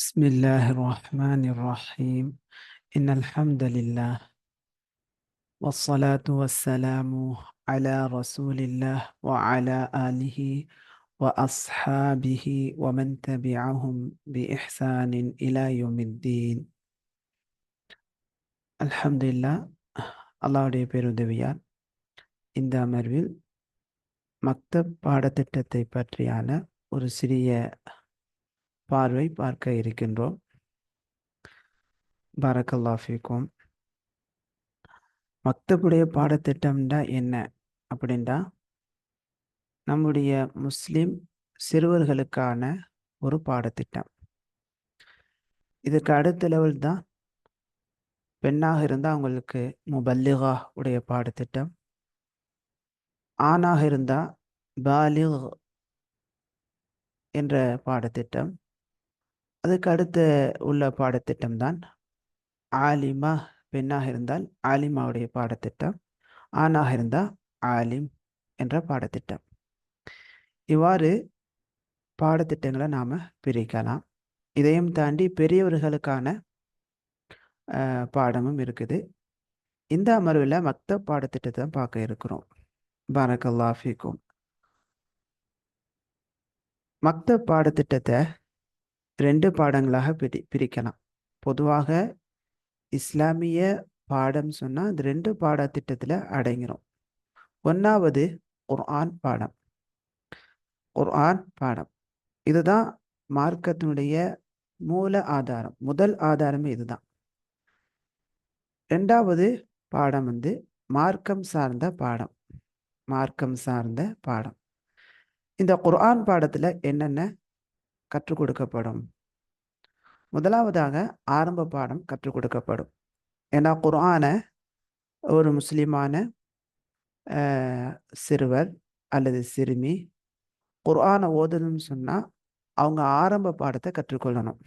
بسم الله الرحمن الرحيم إن الحمد لله والصلاة والسلام على رسول الله وعلى آله وأصحابه ومن تبعهم بإحسان إلى يوم الدين. الحمد لله. அல்லாஹ்வுடைய பேருதவியால் இந்த அமர்வில் மக்தப் பாடத்திட்டத்தை பற்றியான ஒரு சிறிய பார்வை பார்க்க இருக்கின்றோம். பரக்கல்லாஹு ஃபீக்கும். மக்தபுடைய பாடத்திட்டம்டா என்ன அப்படின்டா, நம்முடைய முஸ்லிம் சிறுவர்களுக்கான ஒரு பாடத்திட்டம். இதுக்கு அடுத்த லெவல் தான் பெண்ணாக இருந்தால் அவங்களுக்கு முபல்லிகா உடைய பாடத்திட்டம், ஆணாக இருந்தால் பாலிக் என்ற பாடத்திட்டம், அதுக்கு அடுத்து உள்ள பாடத்திட்டம் தான் ஆலிமா. பெண்ணாக இருந்தால் ஆலிமாவுடைய பாடத்திட்டம், ஆணாக இருந்தால் ஆலிம் என்ற பாடத்திட்டம். இவ்வாறு பாடத்திட்டங்களை நாம் பிரிக்கலாம். இதையும் தாண்டி பெரியவர்களுக்கான பாடமும் இருக்குது. இந்த அமர்வில் மக்தப் பாடத்திட்டத்தை தான் பார்க்க இருக்கிறோம். பரக்கல்லாஹு ஃபீக்கும். மக்தப் பாடத்திட்டத்தை 2 பாடங்களாக பிரிக்கலாம். பொதுவாக இஸ்லாமிய பாடம் சொன்னால் இந்த 2 பாடத்திட்டத்தில் அடங்கிரும். ஒன்றாவது குர்ஆன் பாடம். குர்ஆன் பாடம் இதுதான் மார்க்கத்தினுடைய மூல ஆதாரம், முதல் ஆதாரமே இதுதான். 2வது பாடம் மார்க்கம் சார்ந்த பாடம். மார்க்கம் சார்ந்த பாடம். இந்த குர்ஆன் பாடத்தில் என்னென்ன கற்றுக் கொடுக்கப்படும்? முதலாவதாக ஆரம்ப பாடம் கற்றுக் கொடுக்கப்படும். ஏன்னா குர்ஆனை ஒரு முஸ்லிமான சிறுவர் அல்லது சிறுமி குர்ஆனை ஓதணும்னு சொன்னால் அவங்க ஆரம்ப பாடத்தை கற்றுக்கொள்ளணும்.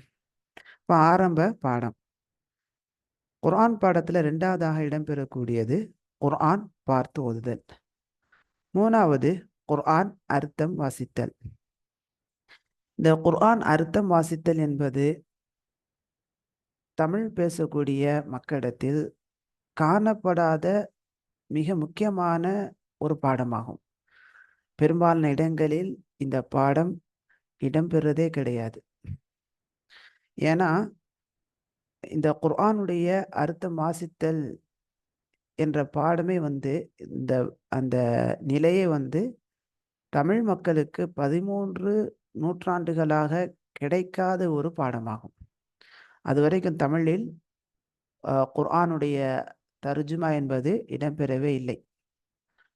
இப்போ ஆரம்ப பாடம் குர்ஆன் பாடத்தில் 2வதாக இடம்பெறக்கூடியது குர்ஆன் பார்த்து ஓதுதல். 3வது குர்ஆன் அர்த்தம் வாசித்தல். இந்த குர்ஆன் அர்த்தம் வாசித்தல் என்பது தமிழ் பேசக்கூடிய மக்களிடத்தில் காணப்படாத மிக முக்கியமான ஒரு பாடமாகும். பெரும்பாலான இடங்களில் இந்த பாடம் இடம்பெறுவதே கிடையாது. ஏன்னா இந்த குர்ஆனுடைய அர்த்தம் வாசித்தல் என்ற பாடமே இந்த அந்த நிலையை தமிழ் மக்களுக்கு 13 நூற்றாண்டுகளாக கிடைக்காத ஒரு பாடமாகும். அது வரைக்கும் தமிழில் குர்ஆனுடைய தர்ஜுமா என்பது இடம்பெறவே இல்லை.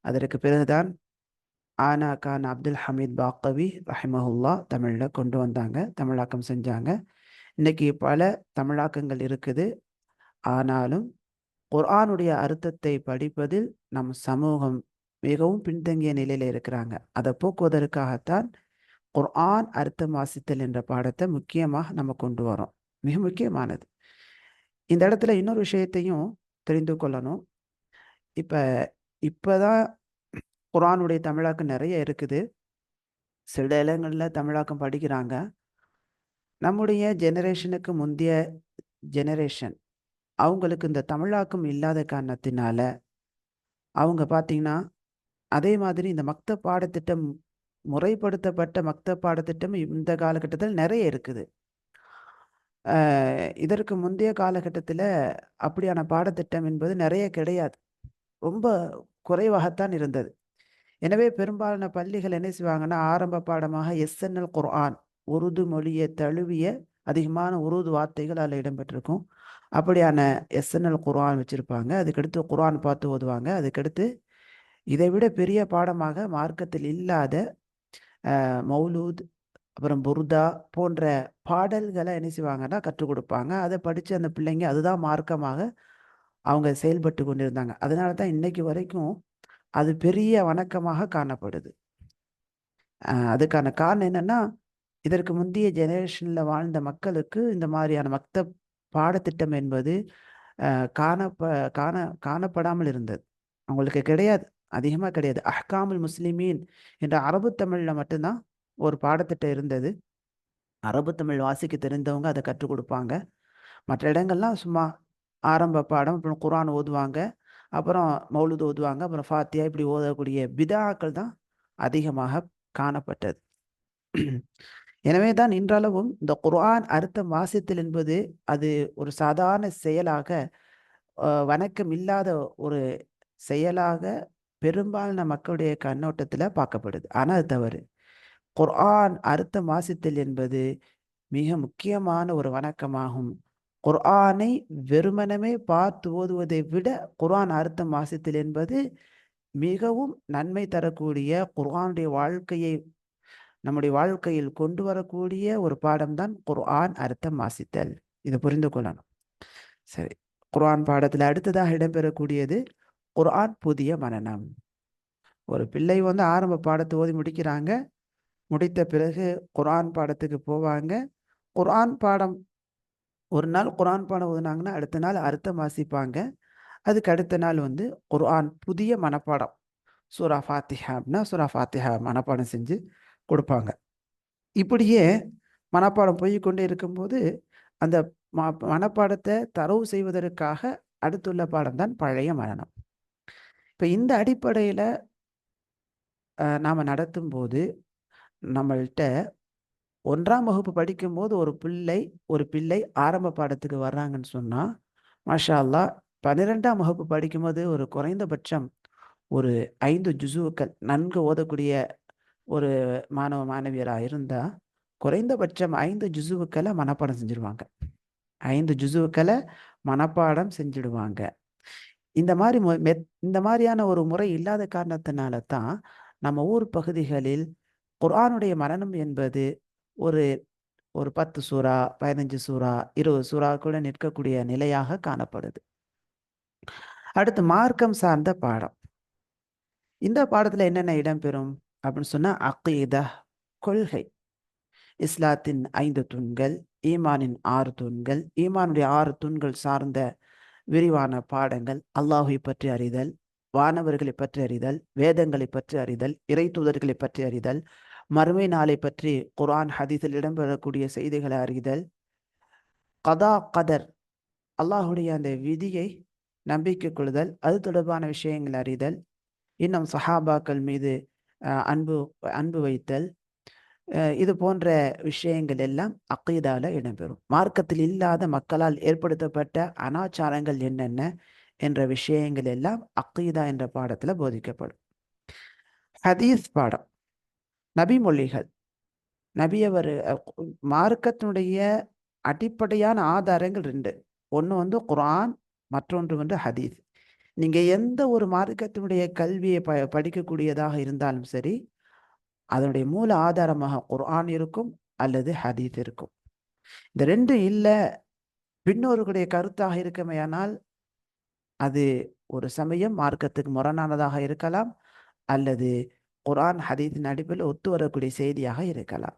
அதற்கு பிறகுதான் ஆனா கான் அப்துல் ஹமீத் பாக்கவி ரஹிமஹுல்லா தமிழில் கொண்டு வந்தாங்க, தமிழாக்கம் செஞ்சாங்க. இன்னைக்கு பல தமிழாக்கங்கள் இருக்குது. ஆனாலும் குர்ஆனுடைய அர்த்தத்தை படிப்பதில் நம் சமூகம் மிகவும் பின்தங்கிய நிலையில் இருக்கிறாங்க. அதை போக்குவதற்காகத்தான் குர்ஆன் அர்த்தம் வாசித்தல் என்ற பாடத்தை முக்கியமாக நம்ம கொண்டு வரோம். மிக முக்கியமானது. இந்த இடத்துல இன்னொரு விஷயத்தையும் தெரிந்து கொள்ளணும். இப்போதான் குர்ஆனுடைய தமிழாக்கம் நிறைய இருக்குது. சில இடங்களில் தமிழாக்கம் படிக்கிறாங்க. நம்முடைய ஜெனரேஷனுக்கு முந்தைய ஜெனரேஷன் அவங்களுக்கு இந்த தமிழாக்கம் இல்லாத காரணத்தினால அவங்க பார்த்தீங்கன்னா, அதே மாதிரி இந்த மக்தப் பாடத்திட்டம், முறைப்படுத்தப்பட்ட மக்தப் பாடத்திட்டம் இந்த காலகட்டத்தில் நிறைய இருக்குது. இதற்கு முந்தைய காலகட்டத்தில் அப்படியான பாடத்திட்டம் என்பது நிறைய கிடையாது, ரொம்ப குறைவாகத்தான் இருந்தது. எனவே பெரும்பாலான பள்ளிகள் என்ன செய்வாங்கன்னா, ஆரம்ப பாடமாக எஸ்என்எல் குர்ஆன், உருது மொழியை தழுவிய அதிகமான உருது வார்த்தைகள் அதில் இடம்பெற்றிருக்கும். அப்படியான எஸ்என்எல் குர்ஆன் வச்சுருப்பாங்க. அதுக்கடுத்து குர்ஆன் பார்த்து ஓதுவாங்க. அதுக்கடுத்து இதை விட பெரிய பாடமாக மார்க்கத்தில் இல்லாத மௌலூத், அப்புறம் புர்தா போன்ற பாடல்களை என்ன செய்வாங்கன்னா கற்றுக் கொடுப்பாங்க. அதை படித்து அந்த பிள்ளைங்க அதுதான் மார்க்கமாக அவங்க செயல்பட்டு கொண்டிருந்தாங்க. அதனால தான் இன்னைக்கு வரைக்கும் அது பெரிய வணக்கமாக காணப்படுது. அதுக்கான காரணம் என்னென்னா, இதற்கு முந்தைய ஜெனரேஷனில் வாழ்ந்த மக்களுக்கு இந்த மாதிரியான மக்தப் பாடத்திட்டம் என்பது காணப்படாமல் இருந்தது. அவங்களுக்கு கிடையாது, அதிகமாக கிடையாது. அஹ்காமுல் முஸ்லிமீன் என்ற அரபு தமிழில் மட்டும்தான் ஒரு பாடத்திட்டம் இருந்தது. அரபு தமிழ் வாசிக்க தெரிந்தவங்க அதை கற்றுக் கொடுப்பாங்க. மற்ற இடங்கள்லாம் சும்மா ஆரம்ப பாடம், அப்புறம் குர்ஆன் ஓதுவாங்க, அப்புறம் மௌலூத் ஓதுவாங்க, அப்புறம் ஃபாத்தியா இப்படி ஓதக்கூடிய பித்ஆக்கள் தான் அதிகமாக காணப்பட்டது. எனவே தான் இன்றளவும் இந்த குர்ஆன் அர்த்தம் வாசித்தல் என்பது அது ஒரு சாதாரண செயலாக, வணக்கம் இல்லாத ஒரு செயலாக பெரும்பாலான மக்களுடைய கண்ணோட்டத்துல பார்க்கப்படுது. ஆனா அது தவறு. குர்ஆன் அர்த்தம் வாசித்தல் என்பது மிக முக்கியமான ஒரு வணக்கமாகும். குர்ஆனை வெறுமனமே பார்த்து ஓதுவதை விட குர்ஆன் அர்த்தம் வாசித்தல் என்பது மிகவும் நன்மை தரக்கூடிய, குர்ஆனுடைய வாழ்க்கையை நம்முடைய வாழ்க்கையில் கொண்டு வரக்கூடிய ஒரு பாடம்தான் குர்ஆன் அர்த்தம் வாசித்தல். இதை புரிந்து கொள்ளணும். சரி, குர்ஆன் பாடத்தில் அடுத்ததாக இடம்பெறக்கூடியது குர்ஆன் புதிய மனனம். ஒரு பிள்ளை வந்து ஆரம்ப பாடத்தை ஓதி முடிக்கிறாங்க. முடித்த பிறகு குர்ஆன் பாடத்துக்கு போவாங்க. குர்ஆன் பாடம் ஒரு நாள் குர்ஆன் பாடம் ஓதுனாங்கன்னா அடுத்த நாள் அர்த்தம் வாசிப்பாங்க. அதுக்கு அடுத்த நாள் வந்து குர்ஆன் புதிய மனப்பாடம், சூரா ஃபாத்திஹா அப்படின்னா சூரா ஃபாத்திஹா மனப்பாடம் செஞ்சு கொடுப்பாங்க. இப்படியே மனப்பாடம் போய் கொண்டே இருக்கும்போது அந்த மனப்பாடத்தை தரவு செய்வதற்காக அடுத்துள்ள பாடம் தான் பழைய மனனம். இப்போ இந்த அடிப்படையில் நாம் நடத்தும் போது நம்மள்கிட்ட 1ஆம் வகுப்பு படிக்கும்போது ஒரு பிள்ளை ஆரம்ப பாடத்துக்கு வர்றாங்கன்னு சொன்னால், மாஷா அல்லாஹ் 12ஆம் வகுப்பு படிக்கும்போது ஒரு குறைந்தபட்சம் ஒரு 5 ஜுசுக்கள் நன்கு ஓதக்கூடிய ஒரு மாணவ மாணவியராக இருந்தால் குறைந்தபட்சம் 5 ஜுசுக்களை மனப்பாடம் செஞ்சுடுவாங்க. 5 ஜுசுக்களை மனப்பாடம் செஞ்சுடுவாங்க. இந்த மாதிரியான ஒரு முறை இல்லாத காரணத்தினால தான் நம்ம ஊர் பகுதிகளில் குர்ஆனுடைய மனனம் என்பது ஒரு ஒரு 10 சூறா, 15 சூறா, 20 சூறா கூட நிற்கக்கூடிய நிலையாக காணப்படுது. அடுத்து மார்க்கம் சார்ந்த பாடம். இந்த பாடத்துல என்னென்ன இடம்பெறும் அப்படின்னு சொன்னா, அகீதா கொள்கை, இஸ்லாத்தின் 5 தூண்கள், ஈமானின் 6 தூண்கள், ஈமானுடைய 6 தூண்கள் சார்ந்த விரிவான பாடங்கள், அல்லாஹை பற்றி அறிதல், வானவர்களை பற்றி அறிதல், வேதங்களை பற்றி அறிதல், இறை தூதர்களை பற்றி அறிதல், மறுமை நாளை பற்றி குர்ஆன் ஹதீஸில் இடம்பெறக்கூடிய செய்திகளை அறிதல், கதா கதர் அல்லாஹுடைய அந்த விதியை நம்பிக்கை கொள்ளுதல், அது தொடர்பான விஷயங்களை அறிதல், இன்னும் சஹாபாக்கள் மீது அன்பு அன்பு வைத்தல், இது போன்ற விஷயங்கள் எல்லாம் அக்கீதால இடம்பெறும். மார்க்கத்தில் இல்லாத மக்களால் ஏற்படுத்தப்பட்ட அனாச்சாரங்கள் என்னென்ன என்ற விஷயங்கள் எல்லாம் அக்கீதா என்ற பாடத்துல போதிக்கப்படும். ஹதீஸ் பாடம், நபி மொழிகள், நபியவர் மார்க்கத்தினுடைய அடிப்படையான ஆதாரங்கள் 2. ஒன்று வந்து குர்ஆன், மற்றொன்று வந்து ஹதீஸ். நீங்க எந்த ஒரு மார்க்கத்தினுடைய கல்வியை படிக்கக்கூடியதாக இருந்தாலும் சரி, அதனுடைய மூல ஆதாரமாக குர்ஆன் இருக்கும் அல்லது ஹதீஸ் இருக்கும். இந்த 2 இல்லை, பின்னோர்களுடைய கருத்தாக இருக்குமேயானால் அது ஒரு சமயம் மார்க்கத்துக்கு முரணானதாக இருக்கலாம், அல்லது குர்ஆன் ஹதீஸின் அடிப்படையில் ஒத்து வரக்கூடிய செய்தியாக இருக்கலாம்.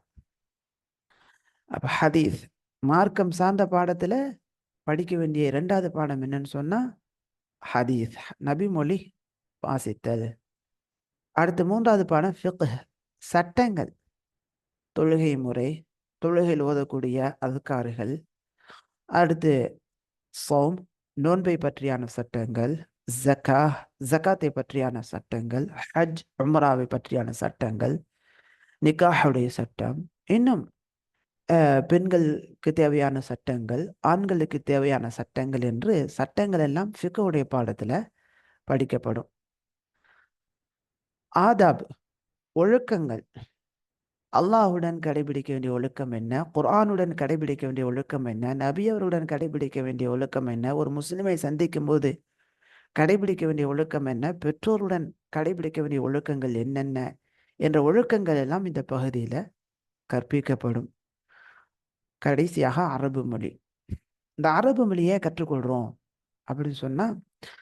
அப்ப ஹதீஸ் மார்க்கம் சார்ந்த பாடத்துல படிக்க வேண்டிய 2வது பாடம் என்னன்னு சொன்னா ஹதீஸ், நபி மொழி வாசித்தல். அடுத்து 3வது பாடம் ஃபிக்ஹ், சட்டங்கள், தொழுகை முறை, தொழுகையில் ஓதக்கூடிய அதுக்காறுகள். அடுத்து சௌம், நோன்பை பற்றியான சட்டங்கள், ஜகாத்தை பற்றியான சட்டங்கள், ஹஜ் உம்ராவை பற்றியான சட்டங்கள், நிக்காஹுடைய சட்டம், இன்னும் பெண்களுக்கு தேவையான சட்டங்கள், ஆண்களுக்கு தேவையான சட்டங்கள் என்று சட்டங்கள் எல்லாம் ஃபிக்ஹுடைய பாடத்துல படிக்கப்படும். ஆதாப், ஒழுக்கங்கள், அல்லாஹுடன் கடைபிடிக்க வேண்டிய ஒழுக்கம் என்ன, குர்ஆனுடன் கடைபிடிக்க வேண்டிய ஒழுக்கம் என்ன, நபியவருடன் கடைபிடிக்க வேண்டிய ஒழுக்கம் என்ன, ஒரு முஸ்லிமை சந்திக்கும் போது கடைபிடிக்க வேண்டிய ஒழுக்கம் என்ன, பெற்றோருடன் கடைபிடிக்க வேண்டிய ஒழுக்கங்கள் என்னென்ன என்ற ஒழுக்கங்கள் எல்லாம் இந்த பகுதியில கற்பிக்கப்படும். கடைசியாக அரபு மொழி. இந்த அரபு மொழியை கற்றுக்கொள்றோம் அப்படின்னு சொன்னா,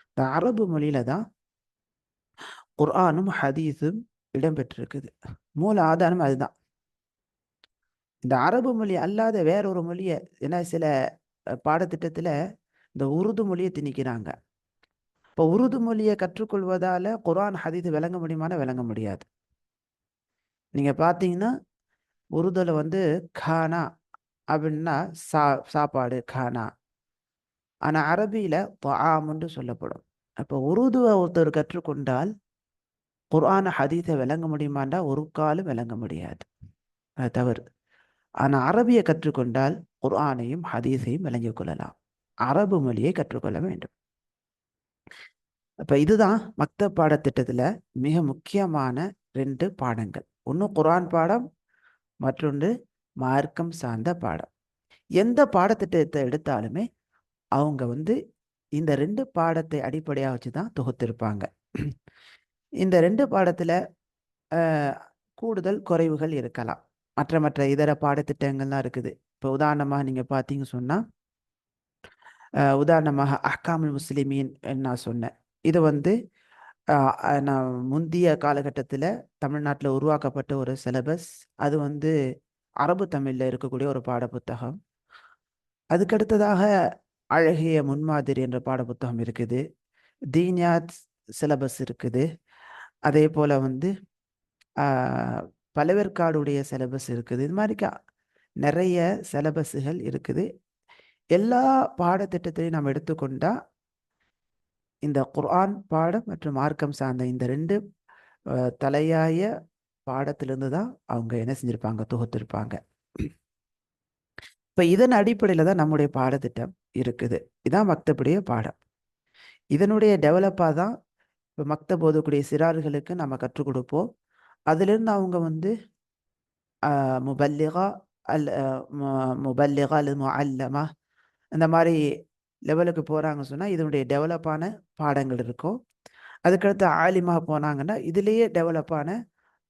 இந்த அரபு மொழியில தான் குர்ஆனும் ஹதீஸும் இடம்பெற்றிருக்குது. மூல ஆதாரம் அதுதான். இந்த அரபு மொழி அல்லாத வேற ஒரு மொழியை, ஏன்னா சில பாடத்திட்டத்துல இந்த உருது மொழியை திணிக்கிறாங்க. இப்போ உருது மொழியை கற்றுக்கொள்வதால குர்ஆன் ஹதீஸ் விளங்க முடியுமானா விளங்க முடியாது. நீங்க பார்த்தீங்கன்னா உருதுல வந்து கானா அப்படின்னா சாப்பாடு கானா. ஆனா அரபியில தஆம்னு சொல்லப்படும். அப்போ உருதுவை ஒருத்தர் கற்றுக்கொண்டால் குர்ஆன ஹதீஸை விளங்க முடியுமாண்டா ஒரு காலும் விளங்க முடியாது. அது தவறு. ஆனா அரபியை கற்றுக்கொண்டால் குர்ஆனையும் ஹதீஸையும் விளங்கிக் கொள்ளலாம். அரபு மொழியை கற்றுக்கொள்ள வேண்டும். அப்ப இதுதான் மக்தப் பாடத்திட்டத்துல மிக முக்கியமான 2 பாடங்கள். ஒன்று குர்ஆன் பாடம், மற்றொன்று மார்க்கம் சார்ந்த பாடம். எந்த பாடத்திட்டத்தை எடுத்தாலுமே அவங்க வந்து இந்த 2 பாடத்தை அடிப்படையாக வச்சு தான் தொகுத்திருப்பாங்க. இந்த 2 பாடத்துல கூடுதல் குறைவுகள் இருக்கலாம். மற்ற இதர பாடத்திட்டங்கள்லாம் இருக்குது. இப்போ உதாரணமாக நீங்க பார்த்தீங்க சொன்னா உதாரணமாக அஹ்காமுல் முஸ்லிமீன் நான் சொன்னேன். இது வந்து நான் முந்திய காலகட்டத்தில் தமிழ்நாட்டில் உருவாக்கப்பட்ட ஒரு சிலபஸ். அது வந்து அரபு தமிழில் இருக்கக்கூடிய ஒரு பாட புத்தகம். அதுக்கடுத்ததாக அழகிய முன்மாதிரி என்ற பாட புத்தகம் இருக்குது. தீன்யாத் சிலபஸ் இருக்குது. அதே போல் வந்து பழவேற்காடுடைய சிலபஸ் இருக்குது. இது மாதிரி நிறைய சிலபஸுகள் இருக்குது. எல்லா பாடத்திட்டத்திலையும் நம்ம எடுத்துக்கொண்டா இந்த குர்ஆன் பாடம் மற்றும் மார்க்கம் சார்ந்த இந்த 2 தலையாய பாடத்திலிருந்து தான் அவங்க என்ன செஞ்சிருப்பாங்க, தொகுத்திருப்பாங்க. இப்போ இதன் அடிப்படையில் தான் நம்முடைய பாடத்திட்டம் இருக்குது. இதான் மக்தபுடைய பாடம். இதனுடைய டெவலப்பாக தான் இப்போ மக்தப் ஓதக்கூடிய சிறார்களுக்கு நம்ம கற்றுக் கொடுப்போம். அதிலிருந்து அவங்க வந்து முபல்லிகா முபல்லிகா அல்லது முஅல்லமா இந்த மாதிரி லெவலுக்கு போகிறாங்கன்னு சொன்னால் இதனுடைய டெவலப்பான பாடங்கள் இருக்கும். அதுக்கடுத்து ஆலிமாக போனாங்கன்னா இதுலேயே டெவலப்பான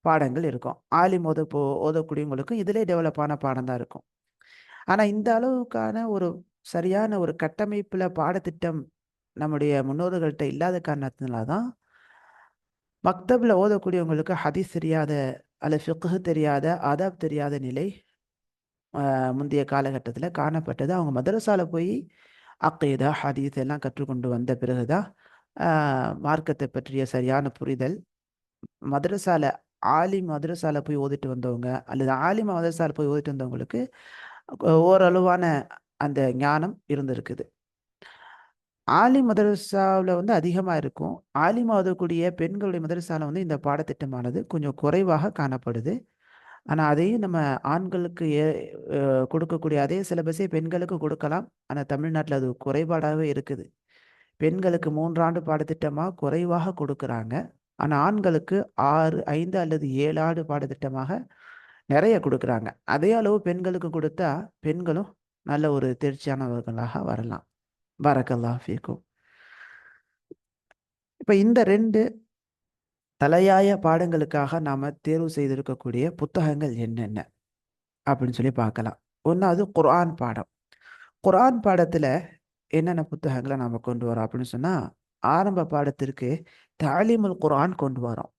பாடங்கள் இருக்கும். ஆலிம் ஓதக்கூடியவங்களுக்கும் இதிலே டெவலப்பான பாடம் தான் இருக்கும். ஆனால் இந்த அளவுக்கான ஒரு சரியான ஒரு கட்டமைப்பில் பாடத்திட்டம் நம்முடைய முன்னோர்கள்ட்ட இல்லாத காரணத்தினால தான் மக்தபில் ஓதக்கூடியவங்களுக்கு ஹதீஸ் தெரியாத அல்லது ஃபிக்ஹ் தெரியாத அதப் தெரியாத நிலை முந்தைய காலகட்டத்தில் காணப்பட்டது. அவங்க மதரசால போய் அக்கீதா ஹதீஸ் எல்லாம் கற்றுக்கொண்டு வந்த பிறகுதான் மார்க்கத்தை பற்றிய சரியான புரிதல் மதரசால மதரசால போய் ஓதிட்டு வந்தவங்க அல்லது ஆலிமா மதரசால போய் ஓதிட்டு வந்தவங்களுக்கு ஓரளவான அந்த ஞானம் இருந்திருக்குது. மதரசாவில் வந்து அதிகமாக இருக்கும். ஆலிமா ஓதக்கூடிய பெண்களுடைய மதரசால வந்து இந்த பாடத்திட்டமானது கொஞ்சம் குறைவாக காணப்படுது. ஆனால் அதையும் நம்ம ஆண்களுக்கு கொடுக்கக்கூடிய அதே சிலபஸே பெண்களுக்கு கொடுக்கலாம். ஆனால் தமிழ்நாட்டில் அது குறைபாடாகவே இருக்குது. பெண்களுக்கு 3 ஆண்டு பாடத்திட்டமாக குறைவாக கொடுக்குறாங்க. ஆனால் ஆண்களுக்கு 5 அல்லது 7 ஆண்டு பாடத்திட்டமாக நிறைய கொடுக்குறாங்க. அதே அளவு பெண்களுக்கு கொடுத்தா பெண்களும் நல்ல ஒரு தேர்ச்சியானவர்களாக வரலாம். பரக்கல்லாஹ் ஃபீக்கும். இப்போ இந்த 2 தலையாய பாடங்களுக்காக நாம் தேர்வு செய்திருக்கக்கூடிய புத்தகங்கள் என்னென்ன அப்படின்னு சொல்லி பார்க்கலாம். ஒன்றாவது குர்ஆன் பாடம். குர்ஆன் பாடத்தில் என்னென்ன புத்தகங்களை நாம் கொண்டு வரோம் அப்படின்னு சொன்னால் ஆரம்ப பாடத்திற்கு தாலீமுல் குர்ஆன் கொண்டு வரோம்.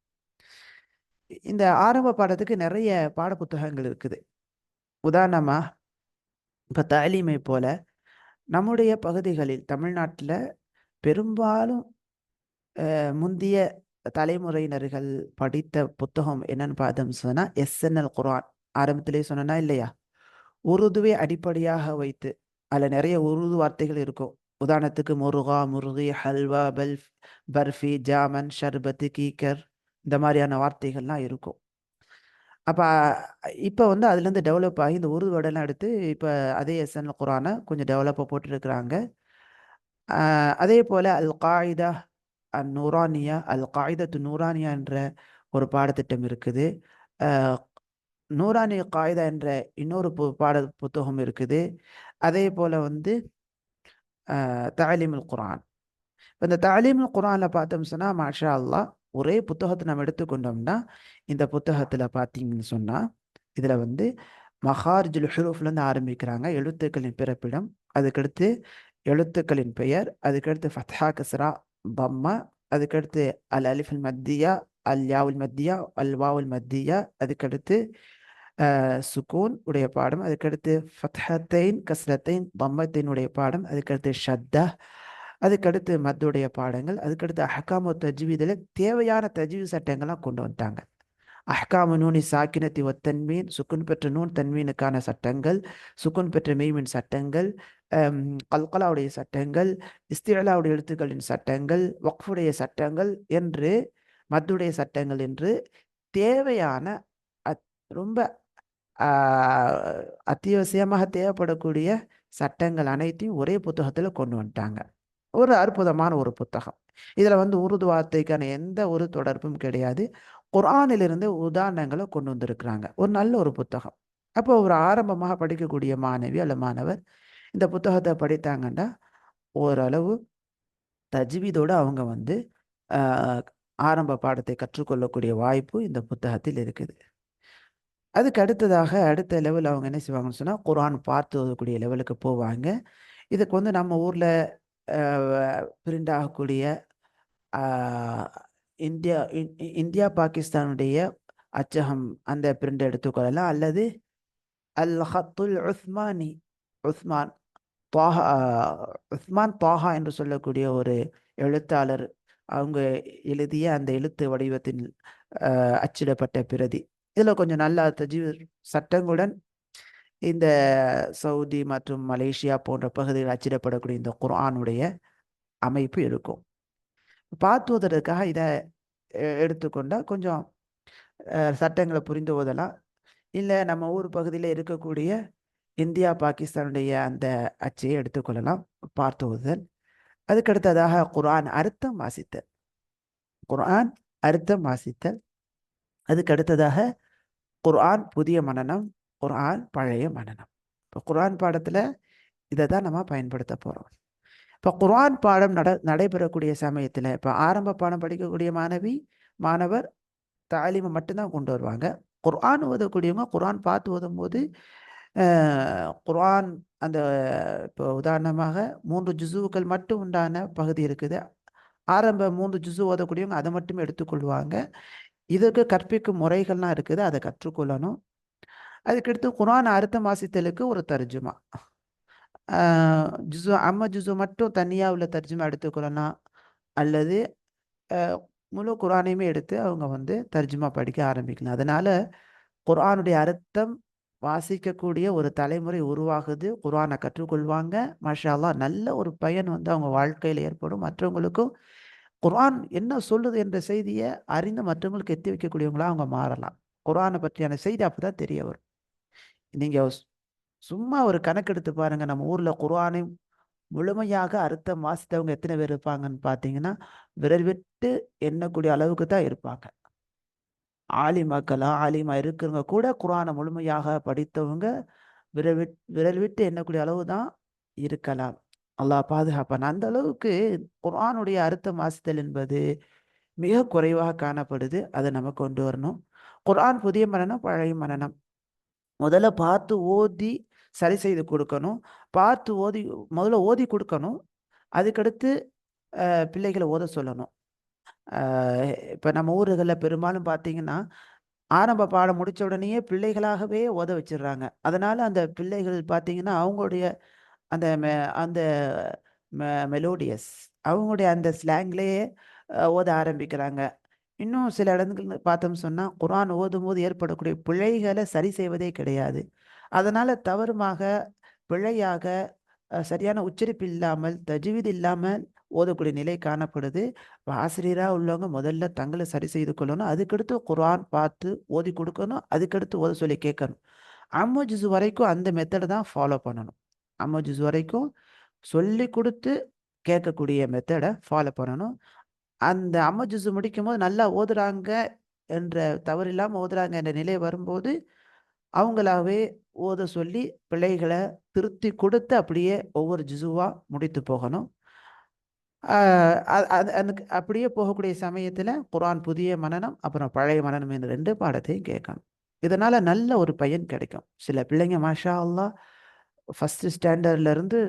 இந்த ஆரம்ப பாடத்துக்கு நிறைய பாட புத்தகங்கள் இருக்குது. உதாரணமாக இப்போ தாலீமை போல நம்முடைய பகுதிகளில் தமிழ்நாட்டில் பெரும்பாலும் முந்திய தலைமுறையினர்கள் படித்த புத்தகம் என்னன்னு பார்த்தோம் சொன்னால் எஸ்என்எல் குர்ஆன். ஆரம்பத்திலே சொன்னா இல்லையா, உருதுவை அடிப்படையாக வைத்து அதில் நிறைய உருது வார்த்தைகள் இருக்கும். உதாரணத்துக்கு முருகா, முருகி, ஹல்வா, பர்ஃபி, ஜாமன், ஷர்பத்து, கீக்கர் இந்த மாதிரியான வார்த்தைகள்லாம் இருக்கும். அப்போ இப்போ வந்து அதுலேருந்து டெவலப் ஆகி இந்த உருது வேர்டெல்லாம் எடுத்து இப்போ அதே எஸ்என்எல் குர்ஆனை கொஞ்சம் டெவலப்பாக போட்டுருக்குறாங்க. அதே போல் அல் காயிதா நூரானியா, அல் காயிதத்து நூரானியா என்ற ஒரு பாடத்திட்டம் இருக்குது. நூரானி காயிதா என்ற இன்னொரு பாட புத்தகம் இருக்குது. அதே போல் வந்து தாலீமுல் குர்ஆன். இந்த தாலீமுல் குர்ஆனில் பார்த்தோம் சொன்னால் மாஷா அல்லாஹ் ஒரே புத்தகத்தை நம்ம எடுத்துக்கொண்டோம்னா இந்த புத்தகத்தில் பார்த்தீங்கன்னு சொன்னால் இதில் வந்து மஹாரிஜுல் ஹுரூஃப்லேருந்து ஆரம்பிக்கிறாங்க. எழுத்துக்களின் பிறப்பிடம், அதுக்கடுத்து எழுத்துக்களின் பெயர், அதுக்கடுத்து ஃபத்ஹா, கஸ்ரா, பம்மா, அதுக்கடுத்து அல் அலிஃபுல் மத்தியா, அல் யாவுல் மத்தியா, அல் வாவுல் மத்தியா, அதுக்கடுத்து சுக்கூன் உடைய பாடம், அதுக்கடுத்து ஃபத்ஹத்தைன், கஸ்ரத்தைன், பம்மத்தைனுடைய பாடம், அதுக்கடுத்து ஷத்தா, அதுக்கடுத்து மத்துடைய பாடங்கள், அதுக்கடுத்து அஹ்காமு தஜ்வீதில் தேவையான தஜ்வீத் சட்டங்கள்லாம் கொண்டு வந்துட்டாங்க. அஹ்காமு நூனி சாக்கினத்தி ஒத்தன்மீன், சுக்குன் பெற்ற நூன் தன்மீனுக்கான சட்டங்கள், சுக்குன் பெற்ற மெய்மின் சட்டங்கள், கல்கலாவுடைய சட்டங்கள், இஸ்திலாவுடைய எழுத்துக்களின் சட்டங்கள், வக்ஃபுடைய சட்டங்கள் என்று, மத்துடைய சட்டங்கள் என்று தேவையான ரொம்ப அத்தியாவசியமாக தேவைப்படக்கூடிய சட்டங்கள் அனைத்தையும் ஒரே புத்தகத்தில் கொண்டு வந்துட்டாங்க. ஒரு அற்புதமான ஒரு புத்தகம். இதில் வந்து உருது வார்த்தைக்கான எந்த ஒரு தொடர்பும் கிடையாது. குர்ஆனிலிருந்து உதாரணங்களை கொண்டு வந்திருக்கிறாங்க. ஒரு நல்ல ஒரு புத்தகம். அப்போ ஒரு ஆரம்பமாக படிக்கக்கூடிய மாணவி அல்ல மாணவர் இந்த புத்தகத்தை படித்தாங்கன்னா ஓரளவு தஜ்வீதோடு அவங்க வந்து ஆரம்ப பாடத்தை கற்றுக்கொள்ளக்கூடிய வாய்ப்பு இந்த புத்தகத்தில் இருக்குது. அதுக்கு அடுத்ததாக அடுத்த லெவல் அவங்க என்ன செய்வாங்கன்னு சொன்னால் குர்ஆன் பார்த்து ஓதக்கூடிய லெவலுக்கு போவாங்க. இதுக்கு வந்து நம்ம ஊரில் பிரிண்ட் ஆகக்கூடிய இந்தியா இந்தியா பாகிஸ்தானுடைய அச்சகம் அந்த பிரிண்ட் எடுத்துக்கொள்ளலாம், அல்லது அல் ஹத்துல் உஸ்மானி உஸ்மான் தாஹா உஸ்மான் தாஹா என்று சொல்லக்கூடிய ஒரு எழுத்தாளர் அவங்க எழுதிய அந்த எழுத்து வடிவத்தில் அச்சிடப்பட்ட பிரதி. இதில் கொஞ்சம் நல்ல தஜ்வீத் சட்டங்களுடன் இந்த சவுதி மற்றும் மலேசியா போன்ற பகுதிகளில் அச்சிடப்படக்கூடிய இந்த குர்ஆனுடைய அமைப்பு இருக்கும். பார்த்துவதற்காக இதை எடுத்துக்கொண்டால் கொஞ்சம் சட்டங்களை புரிந்து ஓதலாம். இல்லை நம்ம ஊர் பகுதியில் இருக்கக்கூடிய இந்தியா பாகிஸ்தானுடைய அந்த அச்சையை எடுத்துக்கொள்ளலாம் பார்த்து ஓதுதல். அதுக்கடுத்ததாக குர்ஆன் அர்த்தம் வாசித்தல். குர்ஆன் அர்த்தம் வாசித்தல். அதுக்கு அடுத்ததாக குர்ஆன் புதிய மனனம், குர்ஆன் பழைய மனனம். இப்போ குர்ஆன் பாடத்தில் இதை தான் நம்ம பயன்படுத்த போகிறோம். இப்போ குர்ஆன் பாடம் நடைபெறக்கூடிய சமயத்தில் இப்போ ஆரம்ப பாடம் படிக்கக்கூடிய மாணவர் தாலீமை மட்டும்தான் கொண்டு வருவாங்க. குர்ஆன் ஓதக்கூடியவங்க குர்ஆன் பார்த்து ஓதும்போது குர்ஆன் அந்த இப்போ உதாரணமாக 3 ஜுசுக்கள் மட்டும் உண்டான பகுதி இருக்குது. ஆரம்ப 3 ஜுசு ஓதக்கூடியவங்க அதை மட்டுமே எடுத்துக்கொள்வாங்க. இதுக்கு கற்பிக்கும் முறைகள்லாம் இருக்குது, அதை கற்றுக்கொள்ளணும். அதுக்கடுத்து குர்ஆன் அர்த்தம் வாசித்தலுக்கு ஒரு தர்ஜுமா, ஜுசு மட்டும் தனியாக உள்ள தர்ஜுமா எடுத்துக்கொள்ளலாம், அல்லது முழு குர்ஆனையுமே எடுத்து அவங்க வந்து தர்ஜுமா படிக்க ஆரம்பிக்கலாம். அதனால குர்ஆனுடைய அர்த்தம் வாசிக்கக்கூடிய ஒரு தலைமுறை உருவாகுது. குர்ஆனை கற்றுக்கொள்வாங்க. மாஷா அல்லாஹ் நல்ல ஒரு பயன் வந்து அவங்க வாழ்க்கையில் ஏற்படும். மற்றவங்களுக்கும் குர்ஆன் என்ன சொல்லுது என்ற செய்தியை அறிந்து மற்றவங்களுக்கு எத்தி வைக்கக்கூடியவங்களா அவங்க மாறலாம். குர்ஆனை பற்றியான செய்தி அப்பதான் தெரிய வரும். நீங்க சும்மா ஒரு கணக்கெடுத்து பாருங்க, நம்ம ஊர்ல குர்ஆனை முழுமையாக அர்த்தம் வாசித்தவங்க எத்தனை பேர் இருப்பாங்கன்னு பார்த்தீங்கன்னா விரல் விட்டு எண்ணக்கூடிய அளவுக்கு தான் இருப்பாங்க. ஆலிமா இருக்கிறவங்க கூட குர்ஆனை முழுமையாக படித்தவங்க விரல் விட்டு எண்ணக்கூடிய அளவு தான் இருக்கலாம். அல்லாஹ் பாதுகாப்பான். அந்த அளவுக்கு குர்ஆனுடைய அர்த்தம் வாசித்தல் என்பது மிக குறைவாக காணப்படுது. அதை நம்ம கொண்டு வரணும். குர்ஆன் புதிய மனனம் பழைய மனனம் முதல்ல பார்த்து ஓதி சரி செய்து கொடுக்கணும். பார்த்து முதல்ல ஓதி கொடுக்கணும். அதுக்கடுத்து பிள்ளைகளை ஓத சொல்லணும். இப்போ நம்ம ஊர்களில் பெரும்பாலும் பார்த்தீங்கன்னா ஆரம்ப பாடம் முடித்த உடனேயே பிள்ளைகளாகவே ஓத வச்சிடுறாங்க. அதனால் அந்த பிள்ளைகள் பார்த்தீங்கன்னா அவங்களுடைய அந்த அந்த மெலோடியஸ் அவங்களுடைய அந்த ஸ்லாங்லேயே ஓத ஆரம்பிக்கிறாங்க. இன்னும் சில இடங்கள் பார்த்தோம்னு சொன்னால் குர்ஆன் ஓதும் போது ஏற்படக்கூடிய பிழைகளை சரி செய்வதே கிடையாது. அதனால் தவறுமாக பிழையாக சரியான உச்சரிப்பு இல்லாமல் தஜ்வீத் இல்லாமல் ஓதக்கூடிய நிலை காணப்படுது. ஆசிரியராக உள்ளவங்க முதல்ல தங்களை சரி செய்து கொள்ளணும். அதுக்கடுத்து குர்ஆன் பார்த்து ஓதி கொடுக்கணும். அதுக்கடுத்து ஓத சொல்லி கேட்கணும். அம்மு ஜுசு வரைக்கும் அந்த மெத்தடை தான் ஃபாலோ பண்ணணும். அம்மு ஜுசு வரைக்கும் சொல்லி கொடுத்து கேட்கக்கூடிய மெத்தடை ஃபாலோ பண்ணணும். அந்த அம்மு ஜுசு முடிக்கும் போது நல்லா ஓதுறாங்க என்ற தவறு இல்லாமல் ஓதுறாங்க என்ற நிலை வரும்போது அவங்களாவே ஓத சொல்லி பிள்ளைகளை திருத்தி கொடுத்து அப்படியே ஒவ்வொரு ஜுசுவாக முடித்து போகணும். அப்படியே போகக்கூடிய சமயத்தில் குர்ஆன் புதிய மனனம் அப்புறம் பழைய மனனம் என்ற 2 பாடத்தையும் கேட்கணும். இதனால் நல்ல ஒரு பயன் கிடைக்கும். சில பிள்ளைங்க மாஷா அல்லாஹ் ஃபஸ்ட்டு ஸ்டாண்டர்ட்லேருந்து